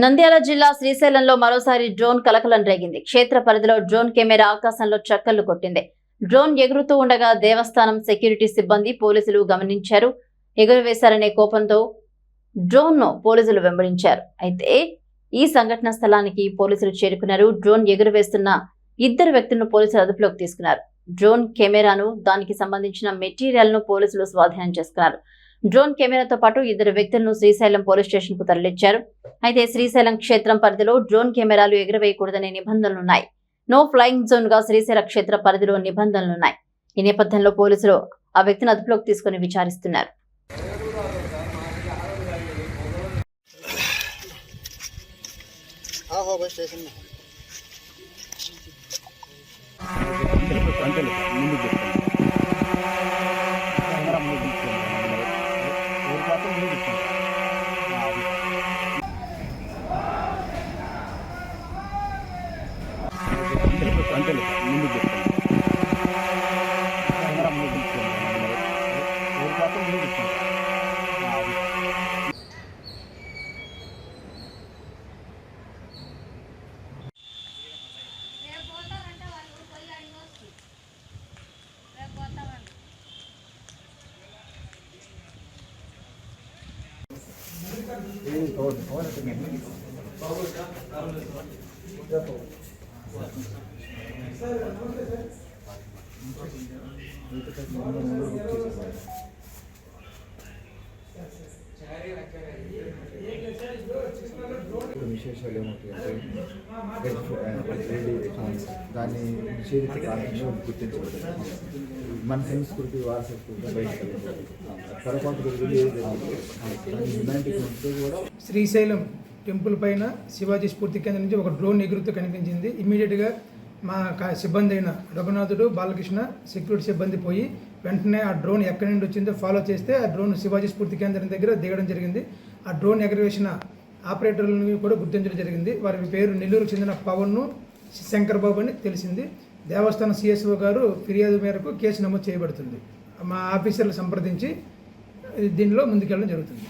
నంద్యాల జిల్లా శ్రీశైలంలో మరోసారి డ్రోన్ కలకలం రేగింది. క్షేత్ర పరిధిలో డ్రోన్ కెమెరా ఆకాశంలో చక్కర్లు కొట్టింది. డ్రోన్ ఎగురుతూ ఉండగా దేవస్థానం సెక్యూరిటీ సిబ్బంది పోలీసులు గమనించారు. ఎగురవేశారనే కోపంతో డ్రోన్ ను పోలీసులు వెంబడించారు. అయితే ఈ సంఘటన స్థలానికి పోలీసులు చేరుకున్నారు. డ్రోన్ ఎగురవేస్తున్న ఇద్దరు వ్యక్తులను పోలీసులు అదుపులోకి తీసుకున్నారు. డ్రోన్ కెమెరాను, దానికి సంబంధించిన మెటీరియల్ ను పోలీసులు స్వాధీనం చేసుకున్నారు. డ్రోన్ కెమెరాతో పాటు ఇద్దరు వ్యక్తులను శ్రీశైలం పోలీస్ స్టేషన్ కు తరలించారు. అయితే శ్రీశైలం క్షేత్రం పరిధిలో డ్రోన్ కెమెరాలు ఎగురవేయకూడదనే నిబంధనలున్నాయి. నో ఫ్లయింగ్ జోన్ గా శ్రీశైలం క్షేత్ర పరిధిలో నిబంధనలున్నాయి. ఈ నేపథ్యంలో పోలీసులు ఆ వ్యక్తిని అదుపులోకి తీసుకుని విచారిస్తున్నారు. విశేషాలు ఏమవుతాయంటే దాన్ని నిషేధిత కారణంగా గుర్తించబడుతుంది. మన సంస్కృతి వారసత్వంగా బయటకు పొరపాటు కూడా. శ్రీశైలం టెంపుల్ పైన శివాజీ స్ఫూర్తి కేంద్రం నుంచి ఒక డ్రోన్ ఎగురుతూ కనిపించింది. ఇమ్మీడియట్గా మా సిబ్బంది అయిన రఘునాథుడు, బాలకృష్ణ, సెక్యూరిటీ సిబ్బంది పోయి వెంటనే ఆ డ్రోన్ ఎక్కడి నుండి వచ్చిందో ఫాలో చేస్తే ఆ డ్రోన్ శివాజీ స్ఫూర్తి కేంద్రం దగ్గర దిగడం జరిగింది. ఆ డ్రోన్ ఎగరవేసిన ఆపరేటర్లను కూడా గుర్తించడం జరిగింది. వారి పేరు నెల్లూరుకు చెందిన పవన్, శంకర్ బాబు అని తెలిసింది. దేవస్థానం సిఎస్ఓ గారు ఫిర్యాదు మేరకు కేసు నమోదు చేయబడుతుంది. మా ఆఫీసర్లు సంప్రదించి దీనిలో ముందుకెళ్ళడం జరుగుతుంది.